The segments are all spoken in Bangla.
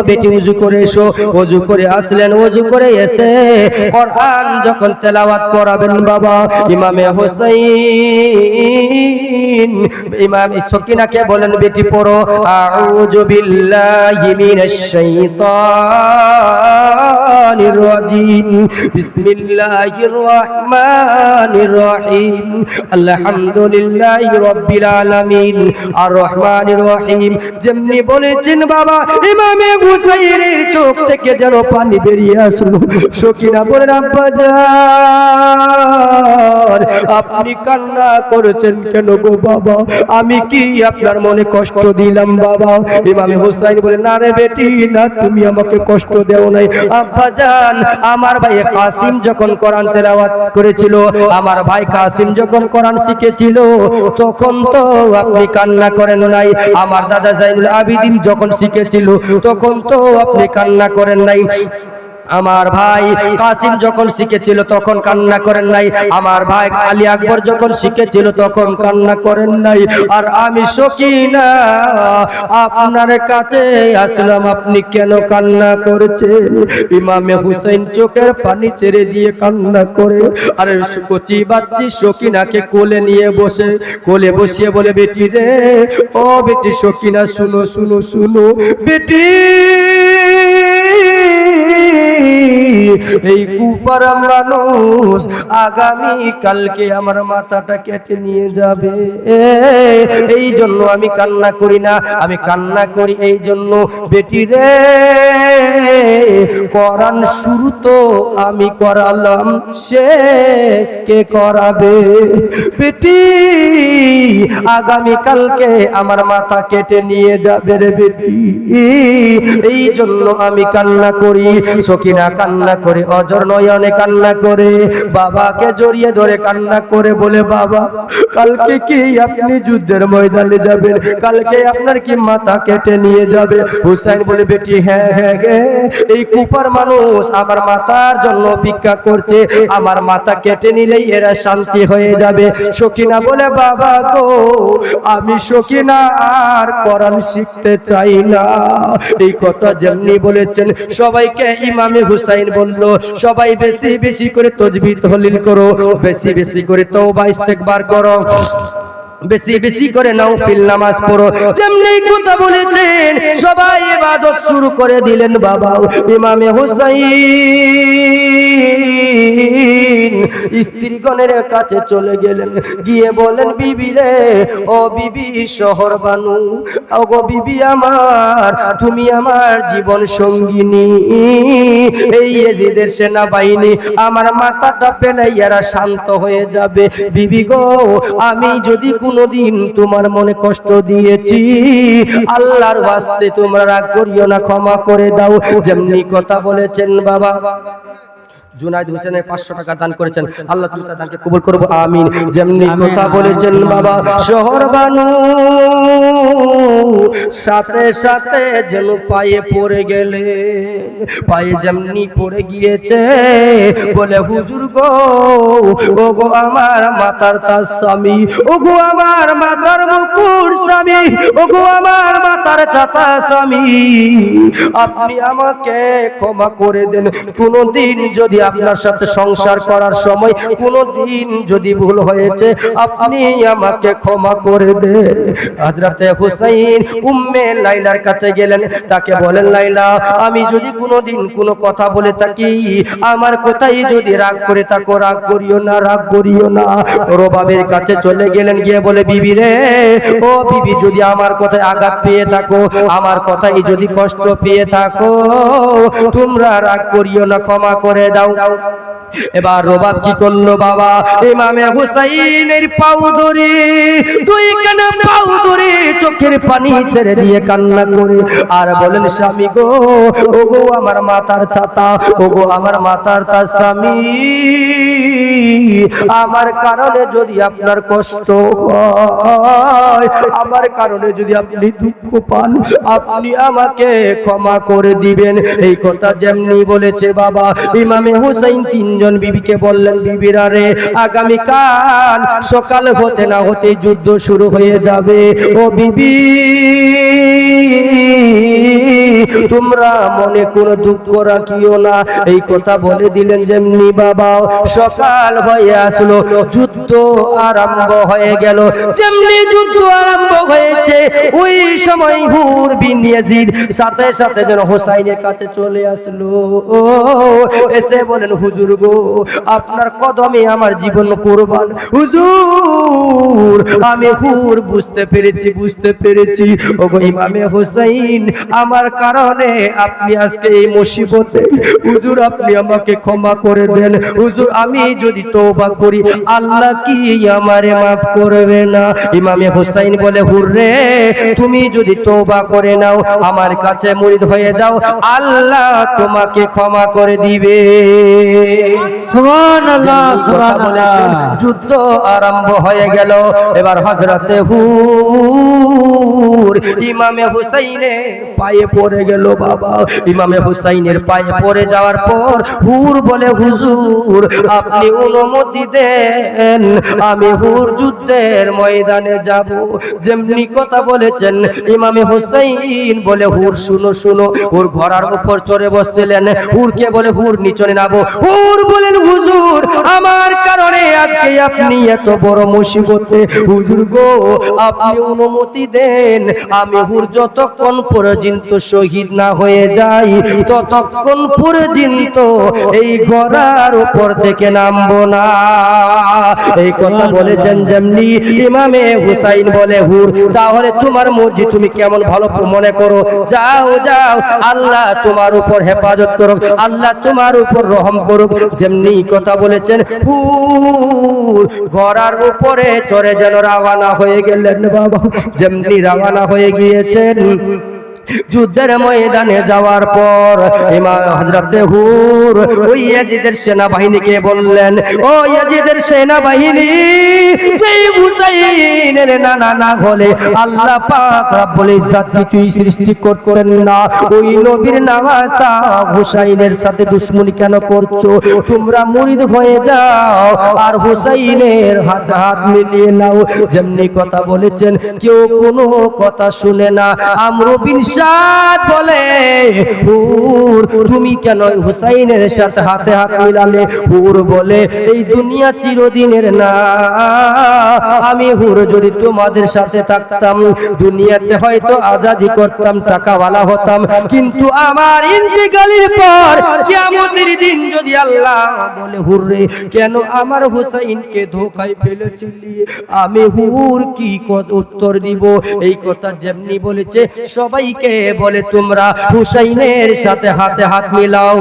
বেটি উজু করে এসো। ওযু করে আসলেন, ওযু করে এসে কোরআন যখন তেলাওয়াত করাবেন বাবা, ইমামে হুসাইন ইমাম সকিনাকে বলেন বেটি পড়ো আউযু বিল্লাহি মিনাশ শাইতানির রাজিম বিসমিল্লাহির রহমানির রহিম আলহামদুলিল্লাহি রাব্বিল আলামিন আর রহমানির রহিম। যেমনি বলেছেন বাবা, ইমামে হুসাইনের চোখ থেকে যেন পানি বেরিয়ে আসলো। সকিনা বলেন আব্বাজান আপনি কান্না করেছেন কেন গো বাবা? আমি কি আপনার মনে কষ্ট দিলাম বাবা? ইমামে হুসাইন বলে না রে বেটি, না তুমি আমাকে কষ্ট দেও নাই। আব্বাজান আমার ভাই কাসিম যখন কোরআন তেলাওয়াত করেছিল, আমার ভাই কাসিম যখন কোরআন শিখেছিল, তখন তো আপনি কান্না করেন নাই। আমার দাদা জাইনুল আবিদিন যখন শিখেছিল, তখন তো আপনি কান্না করেন নাই। আমার ভাই কাসিম যখন শিখেছিল তখন কান্না করেন নাই। আমার ভাই আলী আকবর যখন শিখেছিল তখন কান্না করেন নাই। আর আমি সকিনা আপনার কাছে আসলাম, আপনি কেন কান্না করেছেন? ইমামে হুসাইন চোখের পানি ছেড়ে দিয়ে কান্না করে, আর কচি বাচ্চি সকিনাকে কোলে নিয়ে কোলে বসিয়ে বলে বেটি রে, ও বেটি সকিনা শুনো শুনো শুনো বেটি, এই কুপার মানুষ আগামী কালকে আমার মাথাটা কেটে নিয়ে যাবে। এই জন্য আমি কান্না করি না, আমি কান্না করি এই জন্য বেটি রে, কোরআন শুরু তো আমি করালাম, শেষ কে করাবে? বেটি আগামী কালকে আমার মাথা কেটে নিয়ে যাবে রে বেটি, এই জন্য আমি কান্না করি। সকিনা কান্না করে, অজর নয়নে কান্না করে, বাবাকে জড়িয়ে ধরে কান্না করে বলে বাবা কালকে কি আপনি যুদ্ধের ময়দানে যাবেন? কালকে আপনার কি মাথা কেটে নিয়ে যাবে? হুসাইন বলে বেটি হ্যাঁ হ্যাঁ হ্যাঁ, এই কুপার মানুষ আমার মাথার জন্য ভিক্ষা করছে, আমার মাথা কেটে নিলেই এরা শান্তি হয়ে যাবে। সকিনা বলে বাবা গো, আমি সকিনা আর কোরআন শিখতে চাই না। এই কথা যেমনি বলেছেন সবাইকে ইমামে হুসাইন বলল, সবাই বেশি বেশি করে তাসবিহ তাহলিল করো, বেশি বেশি করে তওবা ইস্তেগফার করো, বেশি বেশি করে নফল নামাজ পড়ো। যেমনি কথা বলেছেন সবাই ইবাদত শুরু করে দিলেন বাবা। ইমামে হুসাইন স্ত্রীগণের কাছে চলে গেলেন, গিয়ে বলেন বিবি রে, ও বিবি শহর বানু, ও গো বিবি আমার, তুমি আমার জীবন সঙ্গিনী, এই ইয়াজিদের সেনাবাহিনী আমার মাথাটা পেলে এরা শান্ত হয়ে যাবে। বিবি গো, আমি যদি কোনদিন তোমার মনে কষ্ট দিয়েছি, আল্লাহর ওয়াস্তে তোমরা রাগ করিও না, ক্ষমা করে দাও। যেমনি কথা বলেছেন বাবা, জুনাইদ হোসেনের 500 টাকা দান করেছেন, আল্লাহ তুমি তার দানকে কবুল করবো, আমিন। যেমনি কথা বলেছেন বাবা, শহর বানু সাথে সাথে যেন পায়ে পড়ে গেলে, পায়ে যেমনি পড়ে গিয়েছে বলে হুজুর গো, ও গো আমার মাতার তার স্বামী, ও গো আমার মাতার মুকুট স্বামী, ও গো আমার মাতার চাতা স্বামী, আপনি আমাকে ক্ষমা করে দেন। কোনদিন যদি আপনার সাথে সংসার করার সময় কোনদিন যদি ভুল হয়েছে, আপনি আমাকে ক্ষমা করে দেন। হযরতে হুসাইন উম্মে লাইলার কাছে গেলেন, তাকে বলেন লাইলা, আমি যদি কোনদিন কোনো কথা বলে থাকি, আমার কথাই যদি রাগ করে থাকো, রাগ করিও না, রাগ করিও না। রবাবের কাছে চলে গেলেন, গিয়ে বলে বিবি রে, ও বিবি, যদি আমার কথায় আঘাত পেয়ে থাকো, আমার কথাই যদি কষ্ট পেয়ে থাকো, তোমরা রাগ করিও না, ক্ষমা করে দাও। এবার রবাব কি করলো বাবা, ইমামে হুসাইনের পাও ধরে, দুই কানা পাও ধরে চোখের পানি ছেড়ে দিয়ে কান্না করে আর বলেন স্বামী গো, ও গো আমার মাথার ছাতা, ও গো আমার মাথার তার স্বামী, আমার কারণে যদি আপনার কষ্ট হয়, আমার কারণে যদি আপনি দুঃখ পান, আপনি আমাকে ক্ষমা করে দিবেন। এই কথা যেমনি বলেছে বাবা, ইমামে হুসাইন তিনজন বিবিকে বললেন, বিবিরা রে, আগামীকাল সকাল হতে না হতে যুদ্ধ শুরু হয়ে যাবে। ও বিবি তোমরা মনে কোনো দুঃখ রাখিও না। এই কথা বলে দিলেন। যেমনি বাবা সকাল হয়ে আসলো, যুদ্ধ আরম্ভ হয়ে গেল। যেমনি যুদ্ধ আরম্ভ হয়েছে ওই সময় হুর বিন ইয়াজিদ সাথে সাথে যেন হোসাইনের কাছে চলে আসলো। এসে বলেন, হুজুর গো, আপনার কদমে আমার জীবন কুরবান। হুজুর, আমি হুর বুঝতে পেরেছি ওগো ইমামে হোসাইন, আমার কারণে আপনি আজকে এই মুসিবতে। হুজুর, আপনি আমাকে ক্ষমা করে দেন। হুজুর, আমি যদি তওবা করি আল্লাহ কি আমারে মাফ করবে না? ইমামে হোসাইন বলে, হুর রে, তুমি যদি তওবা করে নাও, আমার কাছে মুরিদ হয়ে যাও, আল্লাহ তোমাকে ক্ষমা করে দিবে। সুবহানাল্লাহ, সুবহানাল্লাহ। যুদ্ধ আরম্ভ হয়ে গেল। এবার হযরতে হুর ইমামে হুসাইনে পায়ে পড়ে গেল। বাবা, ইমামে হুসাইনের পায়ে পড়ে যাওয়ার পর হুর বলে, হুজুর, আপনি অনুমতি দেন, আমি হুর যুদ্ধের ময়দানে যাব। যেমনি কথা বলেছেন ইমামে হুসাইন বলে, হুর শুনো শুনো। হুর ঘোড়ার উপর চড়ে বসছিলেন। হুরকে বলে, হুর নিচনে নামো। হুর বলেন, হুজুর, আমার কারণে আজকে আপনি এত বড় মুসিবতে। হুজুর গো, আপনি অনুমতি দেন, আমি হুর যতক্ষণ পর্যন্ত শহীদ না হয়ে যাই ততক্ষণ পর্যন্ত এই ঘোড়ার উপর থেকে নামবো না। এই কথা বলেছেন। যেমনি ইমামে হুসাইন বলে, হুর, তাহলে তোমার মর্জি, তুমি কেমন ভালো মনে করো, যাও যাও, আল্লাহ তোমার উপর হেফাজত করুক, আল্লাহ তোমার উপর রহম করুক। যেমনি কথা বলেছেন, হুর ঘোড়ার উপরে চড়ে যেন রওনা হয়ে গেলেন। বাবা, যেমনি রওনা হয়ে গিয়েছেন, যুদ্ধের ময়দানে যাওয়ার পর ইমাম হযরতে হুর ওই ইয়াজিদের সেনাবাহিনীকে বললেন, ও ইয়াজিদের সেনাবাহিনী, যেই হুসাইনের নানা না হলে আল্লাহ পাক রব্বুল ইজ্জত কিছুই সৃষ্টি করতেন না। ওই নবীর নামাসা হুসাইনের সাথে দুশমনি কেন করছো? তোমরা মুরিদ হয়ে যাও আর হুসাইনের হাতে হাত মিলিয়ে নাও। যেমনি কথা বলেছেন, কেউ কোনো কথা শুনে না। আমর বিন সাদ বলে, হুর, তুমি কেন হুসাইনের সাথে হাতে হাত মিলালে? হুর বলে, এই দুনিয়া চিরদিনের না। আমি হুর যদি তোমাদের সাথে থাকতাম, দুনিয়াতে হয়তো আজাদি করতাম, টাকাওয়ালা হতাম, কিন্তু আমার ইন্তেকালের পর কিয়ামতের দিন যদি আল্লাহ বলে, হুর রে, কেন আমার হুসাইনকে ধোঁকায় ফেলেছিলি, আমি হুর কি উত্তর দিব? এই কথা যেমনি বলেছে সবাইকে বলে, তোমরা হুসাইনের সাথে হাতে হাত মিলাও।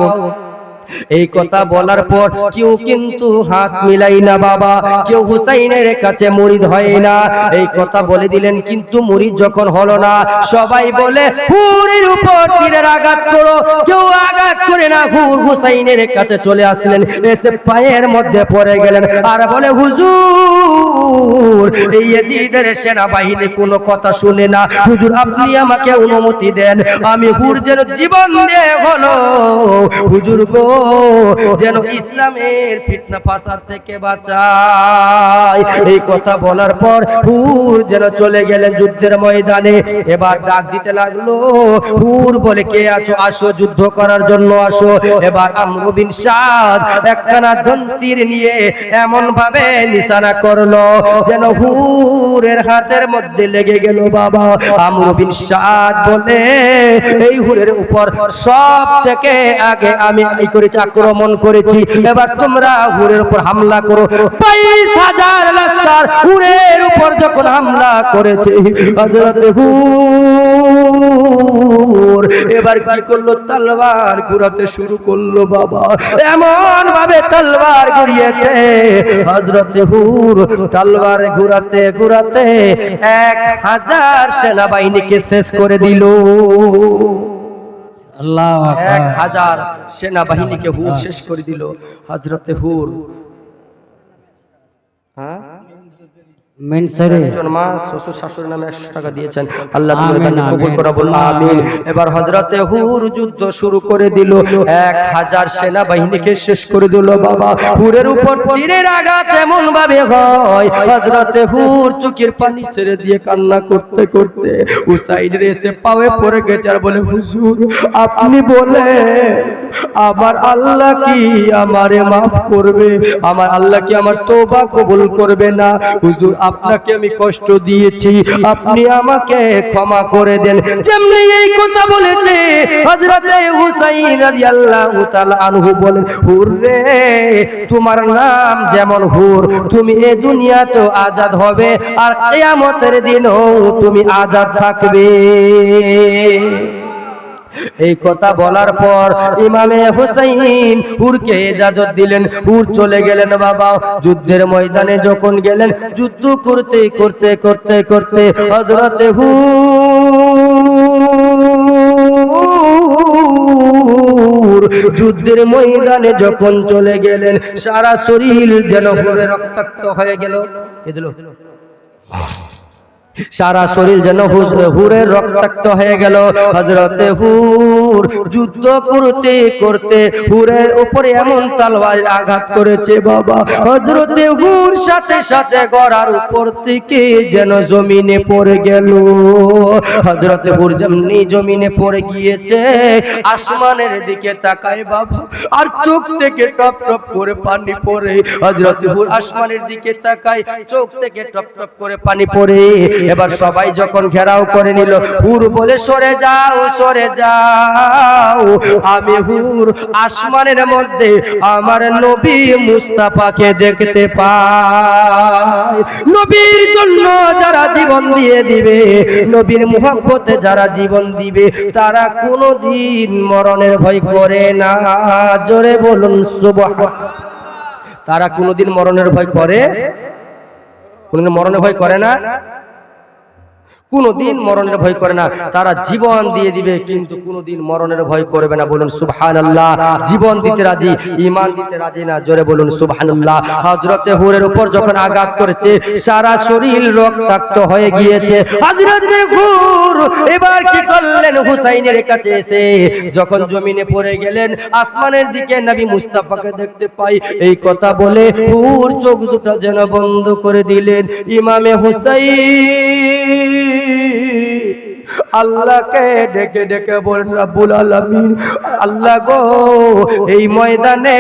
এই কথা বলার পর কেউ কিন্তু হাত মিলাই না। বাবা, কেউ হুসাইনের কাছে মুরিদ হয় না। এই কথা বলে দিলেন। কিন্তু মুরিদ যখন হলো না, সবাই বলে, হুরের উপর তীরের আঘাত করো। কেউ আঘাত করে না। হুর হুসাইনের কাছে চলে আসলেন, এসে পায়ের মধ্যে পড়ে গেলেন আর বলে, হুজুর, এই ইয়াজিদের সেনাবাহিনী কোনো কথা শুনে না। হুজুর, আপনি আমাকে অনুমতি দেন, আমি হুর যেন জীবন দিয়ে হলো, হুজুর গো, যেন ইসলামের ফিতনা ফাসাদ থেকে বাঁচায়। এই কথা বলার পর হুর যেন চলে গেলেন যুদ্ধের ময়দানে। এবার ডাক দিতে লাগলো। হুর বলে, কে আছো? আসো, যুদ্ধ করার জন্য আসো। এবার আমর বিন সাদ একখানা তীর নিয়ে এমন ভাবে নিশানা করলো যেন হুরের হাতের মধ্যে লেগে গেল। বাবা, আমর বিন সাদ বলে, এই হুরের উপর সব থেকে আগে আমি করেছি, আক্রমণ করেছি, এবার তোমরা হুরের উপর হামলা করো। 22,000 লস্কর হুরের উপর যখন হামলা করেছে, হযরতে হুর এবার কি করলো? তলোয়ার ঘুরাতে শুরু করলো। বাবা, এমন ভাবে তলোয়ার ঘুরিয়েছে, হযরতে হুর তলোয়ার ঘুরাতে ঘুরাতে 1000 সেনাবাহিনীকে শেষ করে দিল। আল্লাহু আকবার। 1000 সেনাবাহিনীকে হুর শেষ করে দিল। হযরতে হুর, মেনসারে একজন মা শ্বশুর শাশুড়ির নামে 100 টাকা দিয়েছেন, আল্লাহ তুমি আমিন, তাকে কবুল আমিন, করে বলুন আমিন। এবার হযরতে হুর যুদ্ধ শুরু করে দিল, 1000 সেনাবাহিনীকে শেষ করে দিল বাবা। হুরের উপর তীরের আঘাত এমন ভাবে হয়, হযরতে হুর চোখের পানি ছেড়ে দিয়ে কান্না করতে করতে হুসাইনের এসে পায়ে পড়ে গেছে আর বলে, হুজুর আপনি বলে আমার আল্লাহ কি আমারে মাফ করবে? আমার আল্লাহ কি আমার তওবা কবুল করবে না? হুজুর আপনাকে আমি কষ্ট দিয়েছি, আপনি আমাকে ক্ষমা করে দেন। যেমনি এই কথা বলেছে হযরতে হুসাইন রাদিয়াল্লাহু তাআলা আনহু বলেন, হুর রে তোমার নাম যেমন হুর, তুমি এই দুনিয়াতেও আজাদ হবে আর কিয়ামতের দিনও তুমি আজাদ থাকবে। এই কথা বলার পর ইমামে হুসাইন হুরকে ইজাজত দিলেন, হুর চলে গেলেন বাবা। যুদ্ধের ময়দানে যখন গেলেন, যুদ্ধ করতে করতে করতে করতে হযরতে হুর যুদ্ধের ময়দানে যখন চলে গেলেন, সারা শরীর যেন পুরো রক্তাক্ত হয়ে গেল। কে দিল? সারা শরীর যেন হুরের রক্তাক্ত হয়ে গেল। হযরতে হুর যুদ্ধ করতে করতে হুরের উপরে এমন তলোয়ারের আঘাত করেছে বাবা, হযরতে হুর সাথে সাথে গড়ার উপর থেকে যেন জমিনে পড়ে গেল। হযরতে হুর যেমনি জমিনে পড়ে গিয়েছে, আসমানের দিকে তাকায় বাবা, আর চোখ থেকে টপ টপ করে পানি পড়ে। হযরতে হুর আসমানের দিকে তাকায়, চোখ থেকে টপ টপ করে পানি পড়ে। এবার সবাই যখন ঘেরাও করে নিল, হুর বলে, সরে যাও সরে যাও, আমি হুর আসমানের মধ্যে আমার নবী মুস্তাফাকে দেখতে পাই। নবীর জন্য যারা জীবন দিয়ে দিবে, নবীর মুহাব্বতে যারা জীবন দিবে, তারা কোনোদিন মরণের ভয় করে না। জোরে বলুন সুবহান। তারা কোনোদিন মরণের ভয় করে? কোনোদিন মরণের ভয় করে না? কোনদিন মরণের ভয় করে না। তারা জীবন দিয়ে দিবে কিন্তু কোনদিন মরণের ভয় করবে না। বলুন সুবহানাল্লাহ। জীবন দিতে রাজি, ঈমান দিতে রাজি না। জোরে বলুন সুবহানাল্লাহ। হযরতে হুরের উপর যখন আঘাত করেছে, সারা শরীর রক্তাক্ত হয়ে গিয়েছে। হযরতে হুর এবার কি করলেন? হুসাইনের কাছে এসে যখন জমিনে পড়ে গেলেন, আসমানের দিকে নবী মুস্তাফাকে দেখতে পাই, এই কথা বলে হুর চোখ দুটো যেন বন্ধ করে দিলেন। ইমামে হুসাইন আল্লাহকে ডেকে ডেকে বলেন, রব্বুল আলামিন, আল্লাহ গো, এই ময়দানে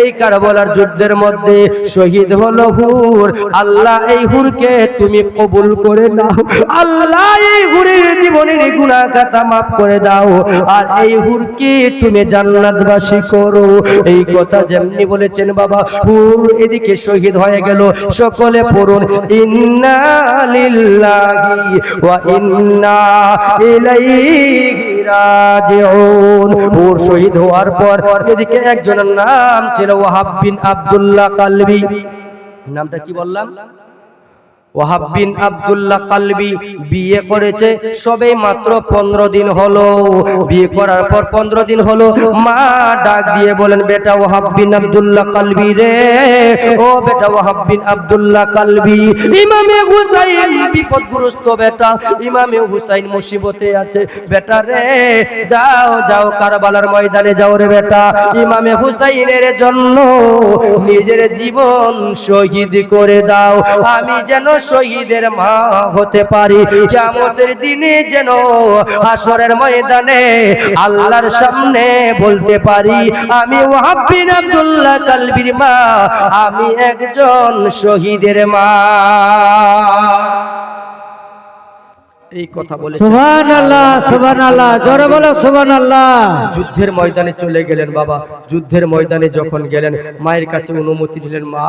এই কারবালার যুদ্ধের মধ্যে শহীদ হলো হুর, আল্লাহ এই হুরকে তুমি কবুল করে নাও। আল্লাহ এই হুরের জীবনের গুনাহ খাতা মাফ করে দাও, আর এই হুরকে তুমি জান্নাতবাসী করো। এই কথা যেমনি বলেছেন বাবা, হুর এদিকে শহীদ হয়ে গেল। সকলে পড়ুন, ইন্না লিল্লাহি ওয়া ইন্না ইলাইহি রাজিউন। হুর শহীদ হওয়ার পর এদিকে একজনের নাম ছিল ওয়াহাব বিন আব্দুল্লাহ কালবি। নামটা কি বললাম? ওয়াহাব বিন আব্দুল্লাহ কালবি বিয়ে করেছে, সবে মাত্র 15 দিন হলো। বিয়ে করার পর 15 দিন হলো, মা ডাক দিয়ে বলেন, বেটা ওয়াহাব বিন আব্দুল্লাহ কালবি রে, ও বেটা ওয়াহাব বিন আব্দুল্লাহ কালবি, ইমামে হুসাইন বিপদগ্রস্ত বেটা, ইমামে হুসাইন মুসিবতে আছে বেটা রে, যাও যাও কারবালার ময়দানে যাও রে বেটা, ইমামে হুসাইনের জন্য নিজের জীবন শহীদ করে দাও, আমি যেন শহীদের মা হতে পারি, কিয়ামতের দিনে যেন হাসরের ময়দানে আল্লাহর সামনে বলতে পারি, আমি ওয়াহাব বিন আব্দুল্লাহ কালবির মা, আমি একজন শহীদের মা। এই কথা বলে সুবহানাল্লাহ সুবহানাল্লাহ, জোরে বলো সুবহানাল্লাহ। যুদ্ধের ময়দানে চলে গেলেন বাবা। যুদ্ধের ময়দানে যখন গেলেন, মায়ের কাছে অনুমতি নিলেন, মা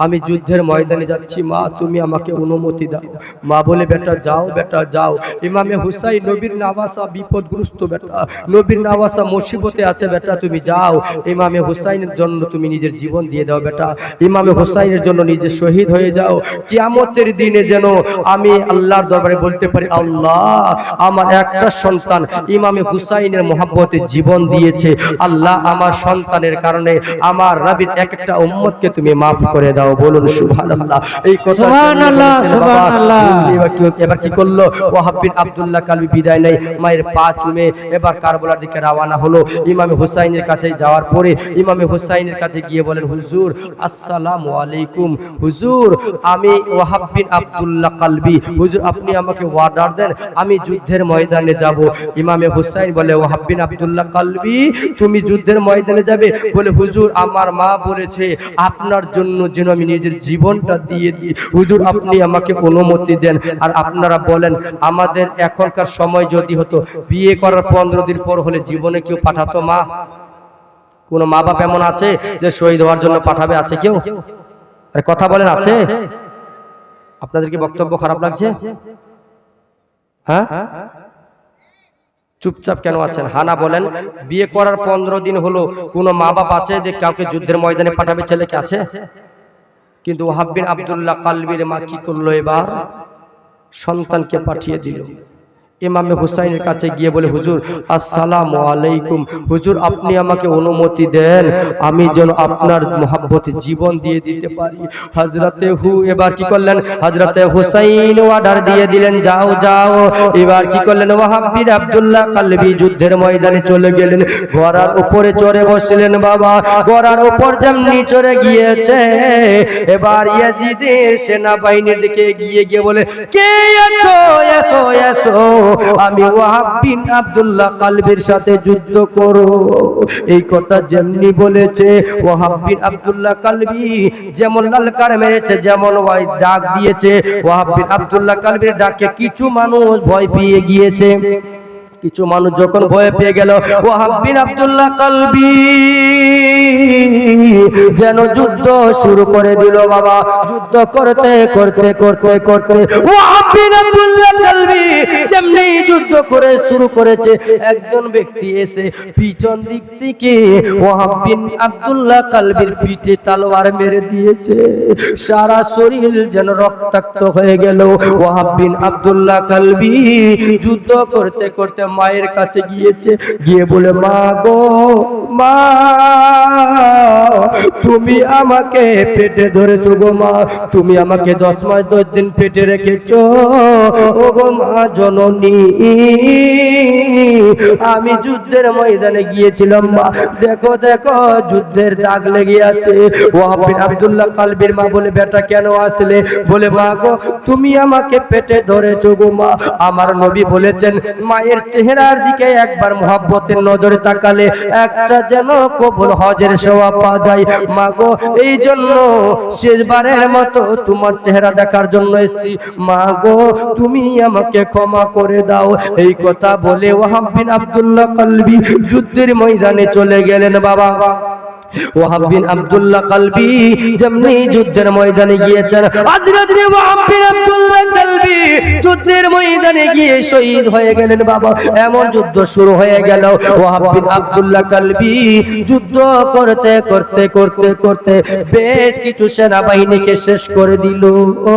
আমি যুদ্ধের ময়দানে যাচ্ছি, মা তুমি আমাকে অনুমতি দাও। মা বলে, বেটা যাও বেটা যাও, ইমামে হুসাইন নবীর নাওয়াসা বিপদগ্রস্ত বেটা, নবীর নাওয়াসা মুসিবতে আছে বেটা, তুমি যাও, ইমামে হুসাইনের জন্য তুমি নিজের জীবন দিয়ে দাও বেটা, ইমামে হুসাইনের জন্য নিজে শহীদ হয়ে যাও, কিয়ামতের দিনে যেন আমি আল্লাহর দরবারে বলতে পারি, আল্লাহ আমার একটা সন্তান ইমামে হুসাইনের মহব্বতে জীবন দিয়েছে, আল্লাহ আমার সন্তানের কারণে আমার নবীর একটা উম্মতকে তুমি মাফ করে দাও। বলুন সুবহানাল্লাহ। এই কথা সুবহানাল্লাহ, সুবহানাল্লাহ। এবার কি করলো? ওয়াহাব বিন আব্দুল্লাহ কালবি বিদায় নেই, মায়ের পা চুমে এবার কারবালার দিকে রওনা হলো। ইমামে হুসাইনের কাছে যাওয়ার পরে ইমামে হুসাইনের কাছে গিয়ে বলেন, হুজুর আসসালামু আলাইকুম। হুজুর আমি ওয়াহাব বিন আব্দুল্লাহ কালবি, হুজুর আপনি আমাকে অর্ডার দেন, আমি যুদ্ধের ময়দানে যাব। ইমামে হুসাইন বলে, ওয়াহাব বিন আব্দুল্লাহ কালবি তুমি যুদ্ধের ময়দানে যাবে? বলে, হুজুর আমার মা বলেছে আপনার জন্য যেন আমি নিজের জীবনটা দিয়ে দিই, হুজুর আপনি আমাকে অনুমতি দেন। আর আপনারা বলেন আমাদের এখনকার সময় যদি হতো বিয়ে করার 15 দিন পর হলে জীবনে কেউ পাঠাতো মা? কোন মা বাপ এমন আছে যে শহীদ হওয়ার জন্য পাঠাবে? আছে কেউ? আরে কথা বলেন, আছে? আপনাদের কি বক্তব্য খারাপ লাগছে? হ্যাঁ, চুপচাপ কেন আছেন? হানা বলেন। বিয়ে করার 15 দিন হলো, কোন মা বাপ আছে যে কাউকে যুদ্ধের ময়দানে পাঠাবে ছেলেকে? আছে? কিন্তু ওয়াহাব বিন আব্দুল্লাহ কালবির মা কি করলো? এবার সন্তানকে পাঠিয়ে দিল। ইমামে হুসাইনের কাছে গিয়ে বলে, হুজুর আসসালামু আলাইকুম, হুজুর আপনি আমাকে অনুমতি দেন আমি যেন আপনার মহব্বতে জীবন দিয়ে দিতে পারি। হযরতে এবার কি করলেন? হযরতে হুসাইন অর্ডার দিয়ে দিলেন, যাও যাও। এবার কি করলেন? ওয়াহাব বিন আব্দুল্লাহ কালবি যুদ্ধের ময়দানে চলে গেলেন, ঘোড়ার উপরে চড়ে বসলেন। বাবা ঘোড়ার উপর যেমনি চড়ে গিয়েছে, এবার ইয়াজিদের সেনাবাহিনীর দিকে গিয়ে বলে, কে আছো? এসো এসো, আমি ওয়াহাব বিন আব্দুল্লাহ কালবির সাথে যুদ্ধ করো। এই কথা যেমনি বলেছে, ওয়াহাব বিন আব্দুল্লাহ কালবি যেমন ললকার মেরেছে, যেমন ওই ডাক দিয়েছে, ওয়াহাব বিন আব্দুল্লাহ কালবির ডাকে কিছু মানুষ ভয় পেয়ে গিয়েছে। কিছু মানুষ যখন ভয় পেয়ে গেল, ওয়াহাব বিন আব্দুল্লাহ কালবি যেন যুদ্ধ শুরু করে দিল। বাবা যুদ্ধ করতে করতে করতে করতে ওয়াহাব বিন আব্দুল্লাহ কালবি যেমনি যুদ্ধ করে শুরু করেছে, একজন ব্যক্তি এসে পিছন দিক থেকে ওয়াহাব বিন আব্দুল্লাহ কালবির পিঠে তলোয়ার মেরে দিয়েছে। সারা শরীর যেন রক্তাক্ত হয়ে গেল। ওয়াহাব বিন আব্দুল্লাহ কালবি যুদ্ধ করতে করতে মায়ের কাছে গিয়েছে, গিয়ে বলে, মা গো মা, তুমি আমাকে পেটে ধরেছো গো মা, তুমি আমাকে 10 মাস 10 দিন পেটে রেখেছো ও গো মা জননী। আমি যুদ্ধের ময়দানে গিয়েছিলাম মা, দেখো দেখো যুদ্ধের দাগ লেগে আছে। ওয়াহাব বিন আব্দুল্লাহ কালবির মা বলে, বেটা কেন আসলে? বলে, মা গো তুমি আমাকে পেটে ধরেছো গো মা, আমার নবী বলেছেন মায়ের চেহারার দিকে একবার মহব্বতের নজরে তাকালে একটা যেন কবুল হজের সওয়াব পাওয়া যায়। মা গো এই জন্য শেষবারের মতো তোমার চেহারা দেখার জন্য এসেছি, মা গো তুমি আমাকে ক্ষমা করে দাও। এই কথা বলে ওয়াহাব বিন আব্দুল্লাহ কালবি যুদ্ধের ময়দানে চলে গেলেন। বাবা ওয়াহাব বিন আব্দুল্লাহ কালবি যেমনি যুদ্ধের ময়দানে গিয়েছেন, হযরত ওয়াহাব বিন আব্দুল্লাহ কালবি যুদ্ধের ময়দানে গিয়ে শহীদ হয়ে গেলেন। বাবা এমন যুদ্ধ শুরু হয়ে গেল, ওয়াহাব বিন আব্দুল্লাহ কালবি যুদ্ধ করতে করতে করতে করতে বেশ কিছু সেনাবাহিনীকে শেষ করে দিল। ও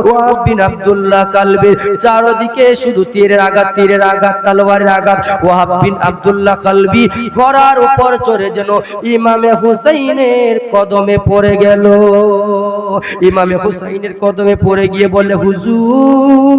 ওয়াহাব বিন আব্দুল্লাহ কালবির চারদিকে শুধু তীরের আঘাত, তীরের আঘাত, তলোয়ারের আঘাত। ওয়াহাব বিন আব্দুল্লাহ কালবি ঘোড়ার উপর চড়ে যেন ইমামে হুসাইনের কদমে পড়ে গেল। ইমামে হুসাইনের কদমে পড়ে গিয়ে বলে, হুজুর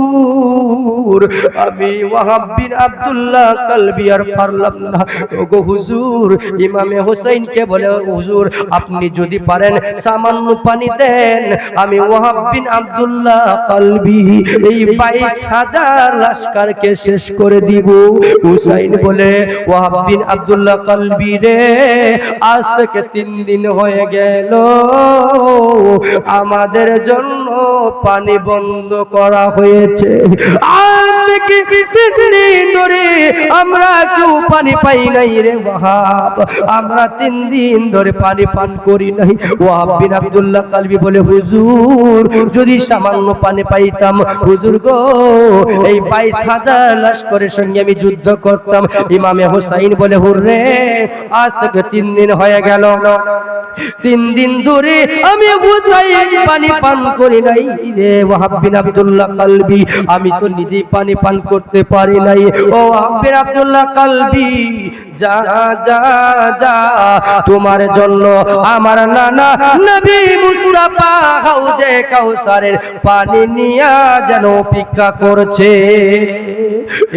আমি ওয়াহাব বিন আব্দুল্লাহ কালবি আর পারলাম না ওগো হুজুর। ইমামে হুসাইনকে বলে, হুজুর আপনি যদি পারেন সামান্য পানি দেন, আমি ওয়াহাব বিন আব্দুল্লাহ কালবি এই 22,000 লস্করকে শেষ করে দিব। হুসাইন বলে, ওয়াহাব বিন আব্দুল্লাহ কালবি রে, আজ থেকে 3 দিন হয়ে গেল আমাদের জন্য পানি বন্ধ করা হয়েছে। আজ দেখি 3 দিন ধরে আমরা কেউ পানি পাই নাই রে ওয়াহাব, আমরা 3 দিন ধরে পানি পান করি নাই। ওয়াহাব বিন আব্দুল্লাহ কালবি বলে, হুজুর যদি সামান্য পানি পাইতাম হুজুর গো, এই 22,000 লস্করের সঙ্গে আমি যুদ্ধ করতাম। ইমামে হুসাইন বলে, হুররে আজ থেকে 3 দিন হয়ে গেল, 3 দিন ধরে আমি হুসাইন পানি পান করি নাই রে ওয়াহাব বিন আব্দুল্লাহ কালবি, আমি তো নিজেই পানি পান করতে পারি নাই। ও ওয়াহাব বিন আব্দুল্লাহ কালবি, যা যা যা, তোমার জন্য আমার নানা নবী মুস্তাফা হাউজে কাউসারের পানি নিয়া যেন অপেক্ষা করছে।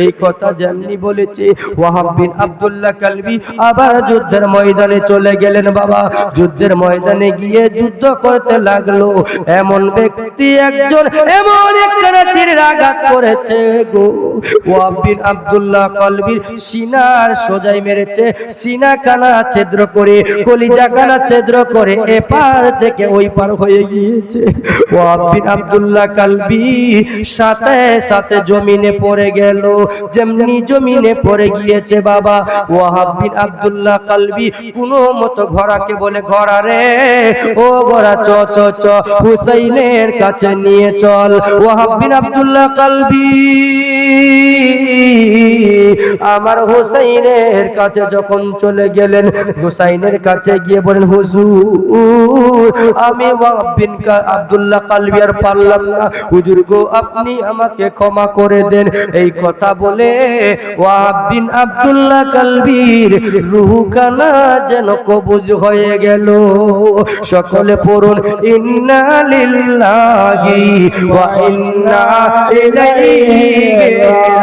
এই কথা যেমনি বলেছে ওয়াহাব বিন আব্দুল্লাহ কালবি আবার যুদ্ধের ময়দানে চলে গেলেন। বাবা যুদ্ধের ময়দানে গিয়ে যুদ্ধ করতে লাগলো। এমন ব্যক্তি একজন এমন একখানা তীরের আঘাত করেছে গো, ওয়াহাব বিন আব্দুল্লাহ কালবির সিনার সোজাই মেরেছে, সিনা কানা ছিদ্র করে, কলিজা কানা ছিদ্র করে এপার থেকে ওই পার হয়ে গিয়েছে। ওয়াহাব বিন আব্দুল্লাহ কালবি সাথে সাথে জমিনে পড়ে গেল। যেমনি জমিনে পড়ে গিয়েছে বাবা, ওয়াহাব বিন আব্দুল্লাহ কালবি কোনো মতো ঘোড়াকে বলে, ঘোড়া রে ও ঘোড়া চ চ চ হুসাইনের কাছে নিয়ে চল। ওয়াহাব বিন আব্দুল্লাহ কালবি আমার হুসাইনের কাছে যখন চলে গেলেন, হুসাইনের কাছে গিয়ে বলেন, হুজুর আমি ওয়াহাব বিন আব্দুল্লাহ কালবি আর পারলাম না, হুজুর গো আপনি আমাকে ক্ষমা করে দেন। এই কথা বলে ওয়াহাব বিন আব্দুল্লাহ কালবির রূহখানা যেন কবজ হয়ে গেল। সকলে পড়ুন, ইন্না লিল্লাহি ওয়া ইন্না ইলাইহি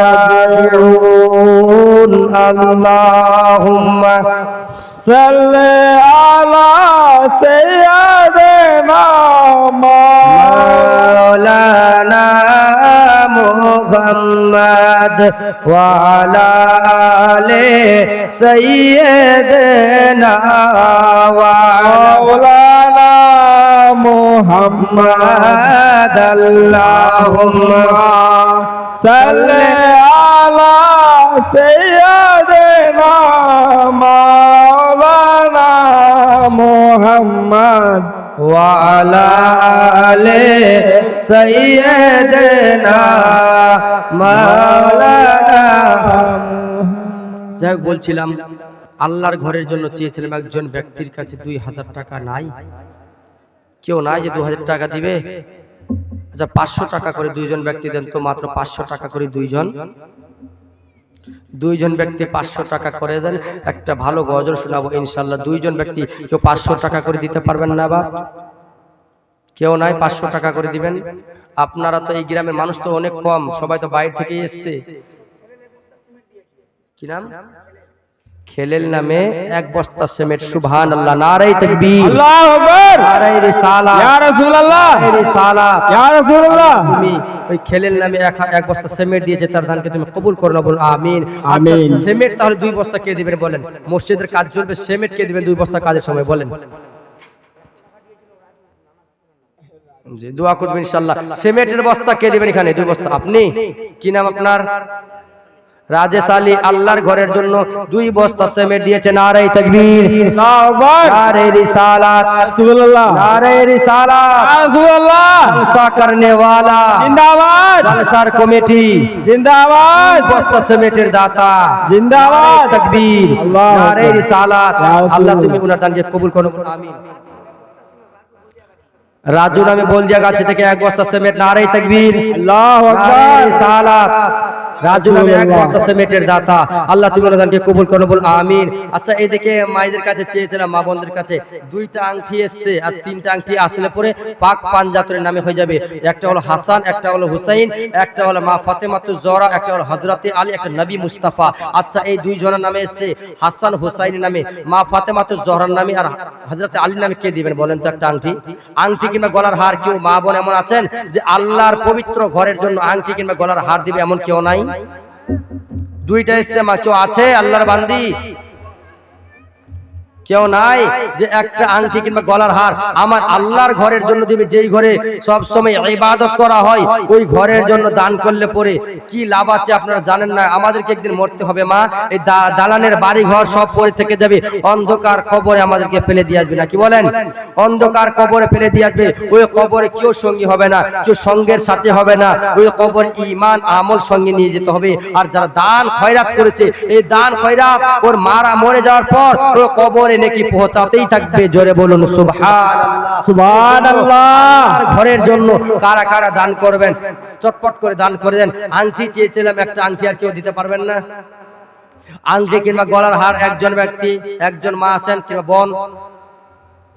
রাজিউন। আল্লাহুম্মা সাল্লি আলা সাইয়্যিদিনা মাওলানা মুহাম্মদ ওয়া আলা আলি সাইয়্যিদিনা মাওলানা মুহাম্মদ। আল্লাহুম্মা সাল্লি আলা সাইয়্যিদিনা মাওলানা মুহাম্মদ ওয়া আলা আলি সাইয়্যিদিনা মাওলানা। যাই হোক, বলছিলাম আল্লাহর ঘরের জন্য চেয়েছিলাম একজন ব্যক্তির কাছে 2,000 টাকা নাই, কেউ নাই যে 2,000 টাকা দিবে। আচ্ছা 500 টাকা করে 2জন ব্যক্তি দেন তো, মাত্র 500 টাকা করে 2জন ব্যক্তি 500 টাকা করে দেন। একটা ভালো গজল শোনাবো ইনশাআল্লাহ। 2জন ব্যক্তি কেউ 500 টাকা করে দিতে পারবেন না? বাপ কেউ নাই 500 টাকা করে দিবেন? আপনারা তো এই গ্রামের মানুষ তো অনেক কম, সবাই তো বাইরে থেকে এসছে। কি নাম? খেলেল নামে 1 বস্তা সিমেন্ট। সুবহানাল্লাহ, নারে তাকবীর, আল্লাহু আকবার, নারে রিসালাত, ইয়া রাসূলুল্লাহ, নারে রিসালাত। ইয়া রাসূলুল্লাহ, তুমি ওই খেলেল নামে 1 বস্তা সিমেন্ট দিয়েছে, তার দানকে তুমি কবুল করো না, বলুন আমিন। আমিন। সিমেন্ট তাহলে 2 বস্তা কে দিবেন বলেন? মসজিদের কাজ চলবে, সিমেন্ট কে দিবেন 2 বস্তা কাজের সময় বলেন? জি দোয়া করবেন ইনশাআল্লাহ। সিমেন্টের বস্তা কে দিবেন এখানে? 2 বস্তা। আপনি কি নাম আপনার? রাজেশ আলী। আল্লাহর ঘরের জন্য 2 বস্তা সিমেন্ট দিয়েছে। নারে তাকবীর, আল্লাহু আকবার, নারে রিসালাত, রাসূলুল্লাহ, नारे रिसालत, রাসূলুল্লাহ, जलसा करने वाला जिंदाबाद, जलसार कमेटी जिंदाबाद, बस्ता समेटेर दाता जिंदाबाद, तकबीर, अल्लाह नारे रिसालत। अल्लाह तुम्हें उनार दानকে কবুল করো, আমিন। राजू नामे बोल दिया गाछी থেকে 1 বস্তা সিমেন্ট। নারে তাকবীর, আল্লাহু আকবার, नारे रिसालत। রাজু নামে 1 বস্তা সিমেন্টের দাতা, আল্লাহ তুমি ওনার দানকে কবুল করো, বল আমিন। আচ্ছা এদিকে মায়েদের কাছে চেয়েছিলাম, মা বোনদের কাছে 2টা আংটি এসছে আর 3টা আংটি আসলে পরে পাক পাঞ্জাতনের নামে হয়ে যাবে। একটা হলো হাসান, একটা হলো হুসাইন, একটা হলো মা ফাতেমাতুজ জোহরা, একটা হলো হযরতে আলী, একটা নবী মুস্তাফা। আচ্ছা এই 2 জনের নামে এসছে, হাসান হুসাইনের নামে, মা ফাতেমাতুজ জোহরার নামে আর হযরতে আলীর নামে কে দিবেন বলেন তো? একটা আংটি, আংটি কিংবা গলার হার। কেউ মা বোন এমন আছেন যে আল্লাহর পবিত্র ঘরের জন্য আংটি কিংবা গলার হার দিবে? এমন কেউ নাই? 2টা এসছে মা, কেউ আছে আল্লাহর বান্দি? কেউ নাই যে একটা আংটি কিংবা গলার হার আমার আল্লাহর ঘরের জন্য দিবে, যেই ঘরে সব সময় ইবাদত করা হয় ওই ঘরের জন্য দান করলে পরে কি লাভ আছে আপনারা জানেন না। আমাদেরকে একদিন মরতে হবে মা, এই দালানের বাড়ি ঘর সব পরে থেকে যাবে, অন্ধকার কবরে আমাদেরকে ফেলে দিয়ে আসবে না, কি বলেন? অন্ধকার কবরে ফেলে দিয়ে আসবে, ওই কবরে কেউ সঙ্গী হবে না, কেউ সঙ্গের সাথে হবে না, ওই কবর ঈমান আমল সঙ্গে নিয়ে যেতে হবে। আর যারা দান খয়রাত করেছে এই দান খয়রাত ওর মারা মরে যাওয়ার পর ওই কবরে নেকি পৌঁছাতেই থাকবে। জোরে বলুন সুবহানাল্লাহ, সুবহানাল্লাহ। আর ঘরের জন্য কারা কারা দান করবেন চটপট করে দান করে দেন। আংটি চেয়েছিলাম একটা আংটি, আর কেউ দিতে পারবেন না? আংটি কিংবা গলার হার একজন ব্যক্তি, একজন মা আছেন কিংবা বোন,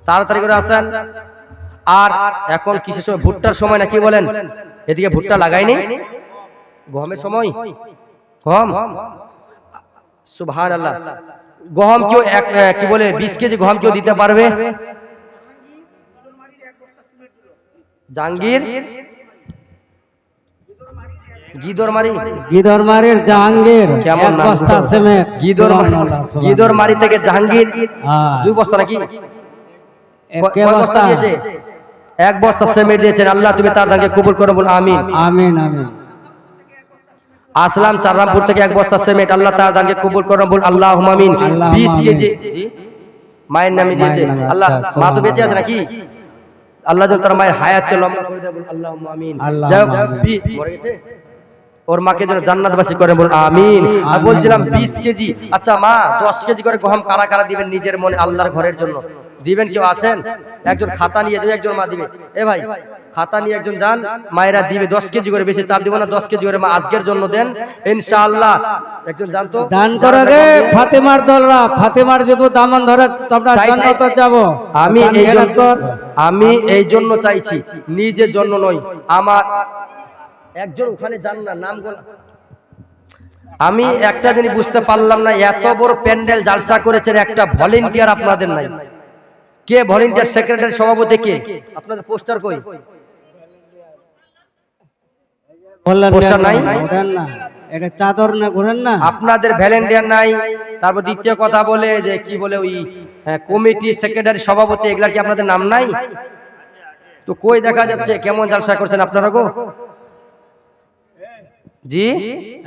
তাড়াতাড়ি করে আসেন। আর এখন কিসের সময়? ভুট্টার সময় না, কি বলেন? এদিকে ভুট্টা লাগাইনি, গমের সময়, গম। সুবহানাল্লাহ। গম কেউ কি বলে 20 কেজি গম কেউ দিতে পারবে? জাহাঙ্গীর গিদরমারির জাহাঙ্গীর কেমন এক নাম? বস্তা সিমেন্ট। গিদরমারি থেকে জাহাঙ্গীর হ্যাঁ। 2 বস্তা নাকি? একে কয় বস্তা বস্তা দিয়েছে? 1 বস্তা সিমেন্ট দিয়েছেন। আল্লাহ তুমি তার দানকে কবুল করো, বল আমিন। আমিন আমিন। আসলাম চাররামপুর থেকে 1 বস্তা সিমেন্ট, আল্লাহ তার দানকে কবুল করো, বল আল্লাহুম্মা আমিন। আল্লাহুম্মা 20 আমিন। কেজি জি মায়ের নামে দিয়েছে মায়ের নামে, আল্লাহ। আচ্ছা, মা তো বেঁচে আছে নাকি? আল্লাহ যেন তার মায়ের হায়াতকে লম্বা করে দেয়, বল আল্লাহুম্মা আমিন। আল্লাহুম্মা যাই হোক, আমিন। মরে গেছে, ওর মাকে যেন জান্নাতবাসী করে, বল আমিন। আর বলছিলাম 20 কেজি, আচ্ছা মা 10 কেজি করে গম কারা কারা দিবেন নিজের মনে আল্লাহর ঘরের জন্য? দিবেন কেউ আছেন? একজন খাতা নিয়ে যাবে, একজন মা দিবে। এ ভাই খাতা নিয়ে একজন যান, মায়েরা দিবে 10 কেজি করে, বেশি চাপ দিব না, 10 কেজি করে মা আজকের জন্য দেন ইনশাআল্লাহ। একজন জান তো দান করে গে ফাতেমার দলরা, ফাতেমার যদি দামান ধরে তোমরা জান্নাতে যাব। আমি এই জন্য চাইছি, নিজের জন্য নয়। আমার একজন ওখানে যান না, নাম বল। আমি একটা জিনিস বুঝতে পারলাম না, এত বড় প্যান্ডেল জালসা করেছেন, একটা ভলেন্টিয়ার আপনাদের নাই। কে ভলেন্টিয়ার? সেক্রেটারি, সভাপতি কে? আপনাদের পোস্টার কই? পোস্টার নাই? ঘুরেন না, এটা চাদর না, ঘুরেন না। আপনাদের ভলেন্টিয়ার নাই। তারপর দ্বিতীয় কথা বলে যে কি বলে ওই কমিটি, সেক্রেটারি, সভাপতি, এগুলার কি আপনাদের নাম নাই? তো কই দেখা যাচ্ছে কেমন জালসা করছেন আপনারা গো? জি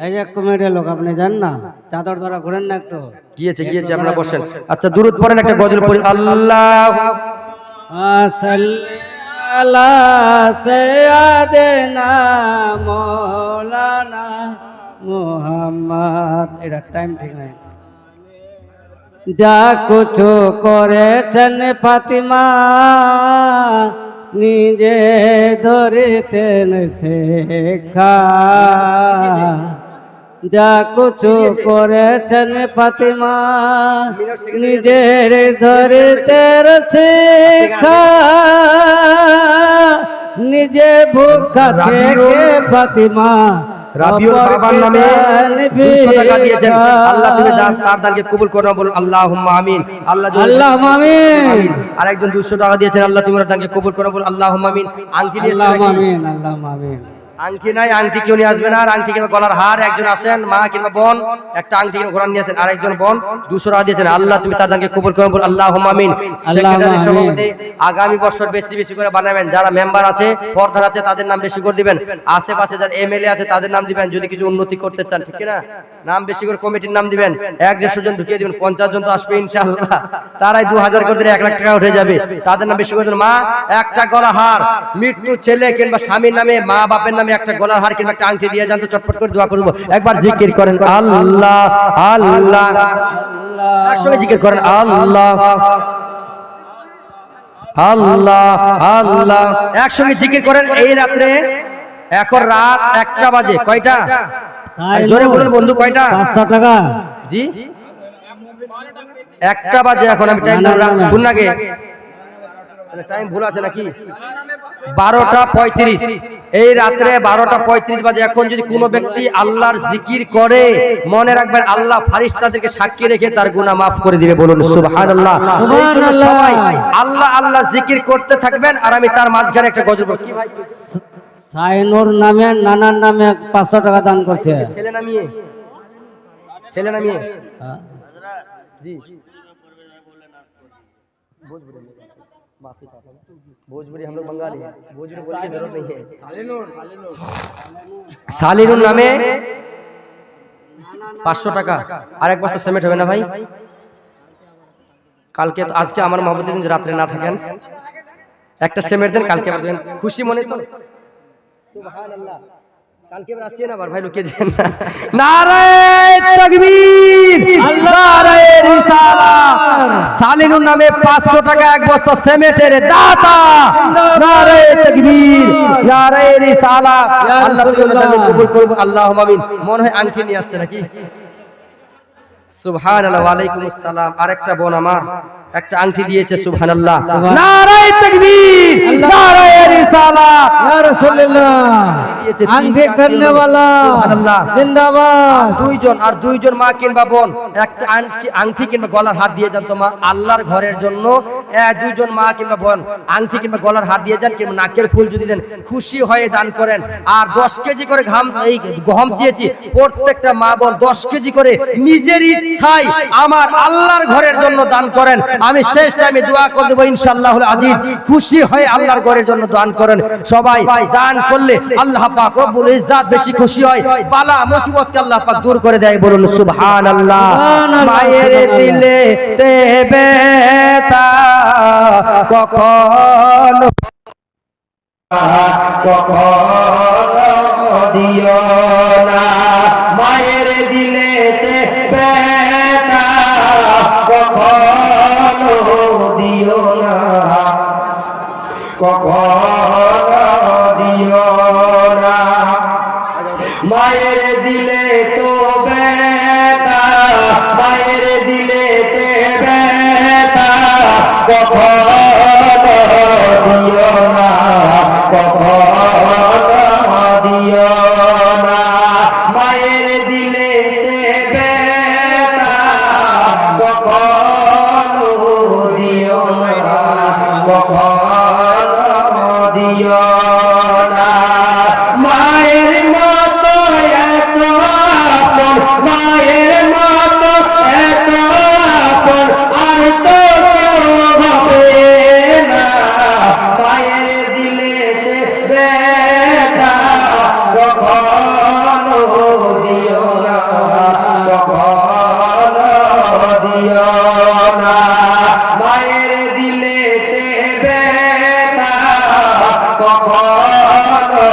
এই যে কমিটির লোক, আপনি জান না, চাদর ধরা ঘুরেন না একটু। গিয়েছে আপনারা বসেন। আচ্ছা দুরূদ পড়েন, একটা গজল পড়ি। আল্লাহ সাল্লি আলা সাইয়্যিদিনা মাওলানা মুহাম্মদ। এটা টাইম ঠিক নাই। যা কিছু করেছেন ফাতিমা নিজে ধরিতেন শেখা, যা কিছু করেছেন ফাতিমা নিজের ধরিতেন শেখা, নিজে ভুখা থেকে ফাতিমা রাবিউল বাবার নামে 200 টাকা দিয়েছেন। আল্লাহ তুমি তার দানকে কবুল করো, বলুন আল্লাহুম্মা আমিন। আল্লাহুম্মা আমিন। আরেকজন 200 টাকা দিয়েছেন, আল্লাহ তুমি ওর দানকে কবুল করো, বলুন আল্লাহুম্মা আমিন। আংটি দিয়েছেন নাকি? আমিন আল্লাহুম্মা আমিন। আংটি নাই, আংটি কেউ নিয়ে আসবে না। আর আংটি কিংবা গলার হার একজন আসেন, মা কিংবা বোন একটা আংটি কিংবা ঘোরান নিয়ে আসেন। আরেকজন বোন 200 টাকা দিয়েছেন, আল্লাহ তুমি তার দানকে কবুল করো, বলুন আল্লাহুম্মা আমিন। সেক্রেটারি, সভাপতি আগামী বছর বেশি বেশি করে বানাবেন। যারা মেম্বার আছে, পর্দার আছে, তাদের নাম বেশি করে দিবেন। আশেপাশে যারা এমএলএ আছে তাদের নাম দিবেন, যদি কিছু উন্নতি করতে চান, ঠিক না? নাম বেশি করে কমিটির নাম দিবেন। 1-150 জন ঢুকিয়ে দিবেন, 50 জন তো আসবে ইনশাআল্লাহ। তারাই 2000 করে দিলে 1 লাখ টাকা উঠে যাবে। তাদের নাম বেশি করে দিন। মা একটা গলা হার, মৃত্যু ছেলে কিংবা স্বামীর নামে, মা বাপের নামে একটা গলার হার কিংবা একটা আংটি দিয়ে যান তো, চটপট করে দোয়া করব। একবার জিকির করেন আল্লাহ আল্লাহ, একসঙ্গে জিকির করেন আল্লাহ আল্লাহ আল্লাহ, একসঙ্গে জিকির করেন। এই রাত্রে, এখন রাত 1টা বাজে, কয়টা? জোরে বলুন বন্ধু, কয়টা? 500 টাকা। জি 1টা বাজে এখন। আমি টাইম শুন আগে, টাইম ভুল আছে নাকি? 12টা 35। এই রাত্রে 12টা 35 বাজে। এখন যদি কোনো ব্যক্তি আল্লাহর জিকির করে, মনে রাখবেন আল্লাহ ফারিস্তাদেরকে সাক্ষী রেখে তার গুনাহ মাফ করে দিবে, বলুন সুবহানাল্লাহ। এই জন্য সবাই আল্লাহ আল্লাহ জিকির করতে থাকবেন। আর আমি তার মাঝখানে একটা গজল পড়ব। কি ভাই? সাইনুর নামে, নানার নামে 500 টাকা দান করছে। ছেলে নামিয়ে, ছেলে নামিয়ে। জি भोजपुरी हम लोग बंगाली हैं, भोजपुरी बोलने की जरूरत नहीं है। सालिनुर नामे 500 টাকা আর এক বস্তা সিমেন্ট হবে না ভাই? কালকে তো আজকে আমার মহব্বতের দিন রাত্রে না থাকেন, একটা সিমেন্ট দেন, কালকে আবার দেন। খুশি মনে তো? সুবহানাল্লাহ। কালকে আবার আসছে না আবার ভাই, লুকিয়ে যান না। নারায়ে তাকবীর, নারায়ে রিসালাত। সালিনুর নামে 500 টাকা এক বস্তা সিমেন্টের দাতা। নারায়ে তাকবীর, নারায়ে রিসালাত। আল্লাহ তাআলা কবুল করুন, আল্লাহুম্মা আমিন। মনে হয় আংটি নিয়ে আসছে নাকি? সুবহানাল্লাহ। ওয়া আলাইকুমুস সালাম। আরেকটা বোন আমার একটা আংটি দিয়েছে, সুবহানাল্লাহ। নারায়ে তাকবীর, নারায়ে রিসালাত। ইয়া রাসূলুল্লাহ, আংটি করনে वाला সুবহানাল্লাহ, জিন্দাবাদ। দুইজন মা কিংবা বোন একটা আংটি কিংবা গলার হার দিয়ে যান তো মা, আল্লাহর ঘরের জন্য। দুইজন মা কিংবা বোন আংটি কিংবা গলার হার দিয়ে যান, কিংবা নাকের ফুল যদি দেন, খুশি হয়ে দান করেন। আর 10 কেজি করে গহম চেয়েছি, প্রত্যেকটা মা বোন 10 কেজি করে নিজের ইচ্ছায় আমার আল্লাহর ঘরের জন্য দান করেন। আমি শেষ টাইমে দোয়া করে দেব ইনশাআল্লাহুল আজিজ, খুশি হয়ে আল্লাহর ঘরের জন্য দান করেন। সবাই দান করলে আল্লাহ পাক রব্বুল ইজ্জাত বেশি খুশি হয়, বালা মুসিবতকে আল্লাহ পাক দূর করে দেয়। বলুন সুবহানাল্লাহ। মায়ের দিলে তে বেতা কখনো দিও না, মায়ের দিলে তে বেতা কখনো দিও না, কখনো দিও না। মায়ের দিলে তো বেতা, মায়ের দিলে তে বেতা কখনো দিও না, কখনো দিও না। মায়ের দিলে তে বেতা কখনো দিও না, কখনো দিও না। মায়ের মতো এত আপন, মায়ের মতো এত আপন আর তো কেউ হবে না। মায়ের দিলে বেতা কখনো দিও না, কখনো দিও না। মায়ের দিলে বেতা কখনো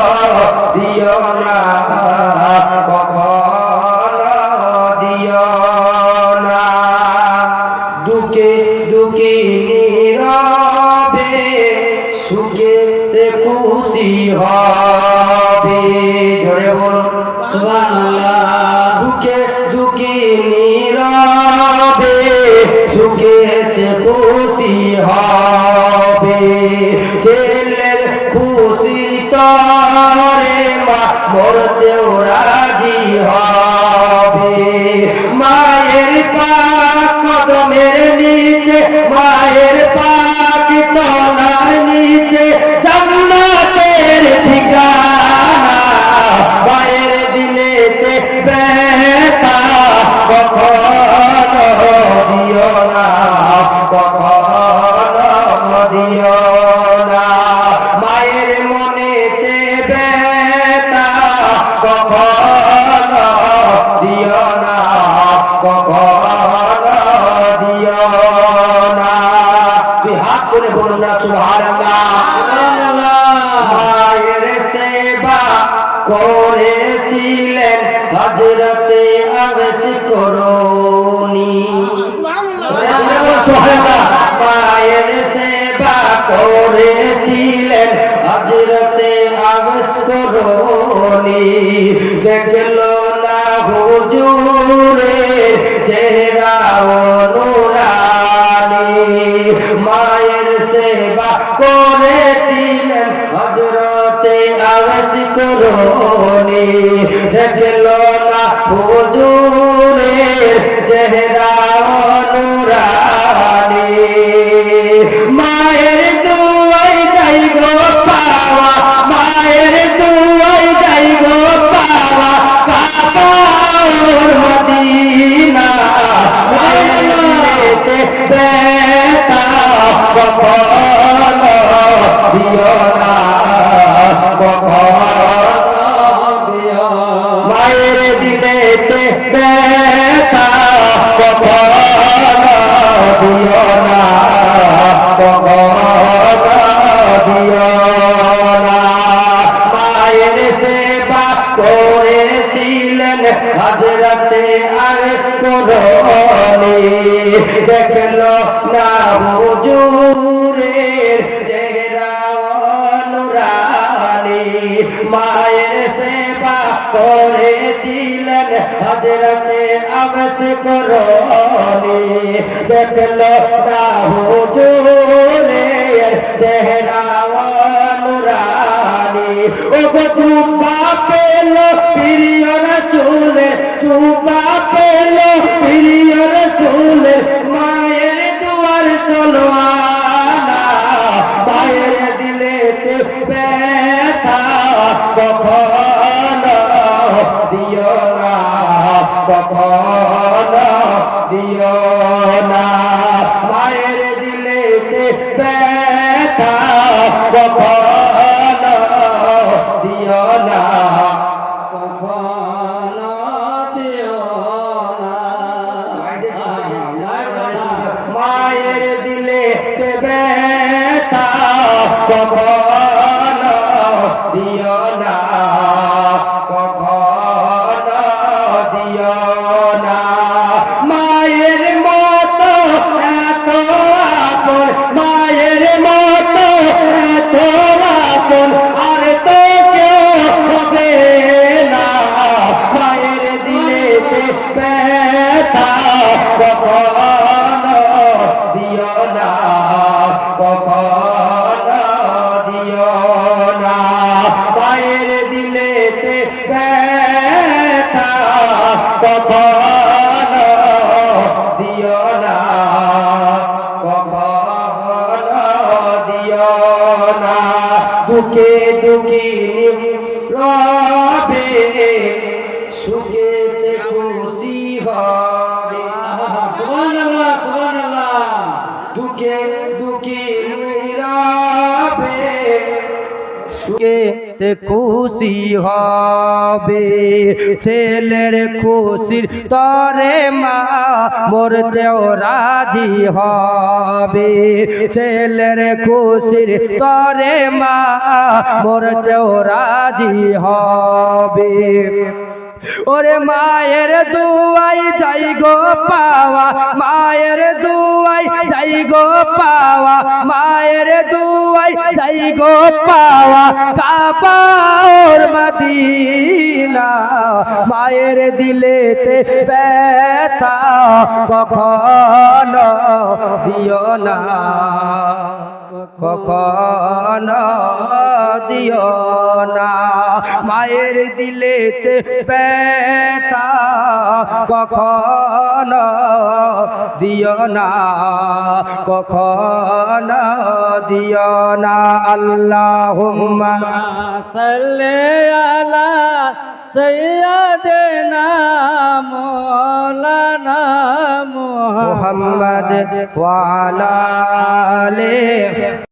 দিও না, কখনো দিও না। দুঃখে দুঃখী নীরবে সুখেতে খুশি হবে। জোরে বলুন সুবহানাল্লাহ। দুঃখে দুঃখী নীরবে সুখেতে খুশি হবে। ছেলের খুশি তরে মা মরতেও রাজি হবে। মায়ের পাক কদমের নিচে, মায়ের পাক তলার নিচে জান্নাতের ঠিকানা। মায়ের দিলেতে বেতা কখনো দিও না, কখনো দিও না। মায়ের মনেতে বেতা কখনো দিও না, কখনো দিও না। তুই হাত করে বলুন না সুবহানাল্লাহ। মায়ের সেবা করেছিলেন হযরতে আবস করুনি। মায়ের সেবা করেছিলেন হযরতে আবস করুনি। দেখলো না হুজুরে চেহারা নুরানি। মায়ের সেবা করেছিলেন হযরতে আবস করুনি। দেখলো না হুজুরে চেহারা নুরানি। মায়ের দুয়াই যাইব পাওয়া, মায়ের দুয়াই যাইব পাওয়া কাবার মদিনা। মায়ের দিলেতে বেতা কখনো দিও না, কখনো দিও না। মায়ের দিলেতে ব্যথা কখনো দিও না, কখনো দিও না। মায়ের সেবা করেছিলেন হযরতে আরশ করনি, দেখলো না হুজুরের চেহারা নুরানি। মায়ের সেবা করেছিলেন হযরতে আরশ করনি, দেখলো না হুজুরের চেহারা নুরানি। ও গো চুপা পেল প্রিয় রাসূলের, চুপা পেল প্রিয় রাসূলের মায়ের দুয়ার চলওয়ানা। মায়ের দিলেতে ব্যথা কখনো দিও না, কখনো দিও না। মায়ের দিলেতে ব্যথা কখনো দিও না, কখনো দিও না। মায়ের দিলেতে ব্যথা কখনো দিও না, কখনো দিও না। মায়ের মতো এত আপন, মায়ের মতো এত আপন আর তো কেউ হবে না। মায়ের দিলেতে ব্যথা কখনো দিও না, কখনো দিও না। মায়ের দিলেতে ব্যথা কখনো দিও না, কখনো দিও না। দুঃখে দুঃখিনী রবে, সুখেতে খুশি হবে। সুবহানাল্লাহ, সুবহানাল্লাহ। দুঃখে দুঃখিনী রবে, সুখেতে খুশি হবে। ছেলের খুশির তরে মা মরতেও রাজি হবে। ছেলের খুশির তরে মা মরতেও রাজি হবে। ওরে মায়ের দুয়াই যাই গো পাওয়া, মায়ের দুয়াই যাই গো পাওয়া, মায়ের দুয়াই যাই গো পাওয়া। কাবা ওর মদিনা, মায়ের দিলেতে ব্যথা কখনো দিও না, কখনো দিও না। মায়ের দিলেতে ব্যথা কখনো দিও না, কখনো দিও না। আল্লাহুম্মা সাল্লি আলা সাইয়্যিদিনা মাওলানা মুহাম্মদ ওয়া আলা আলিহি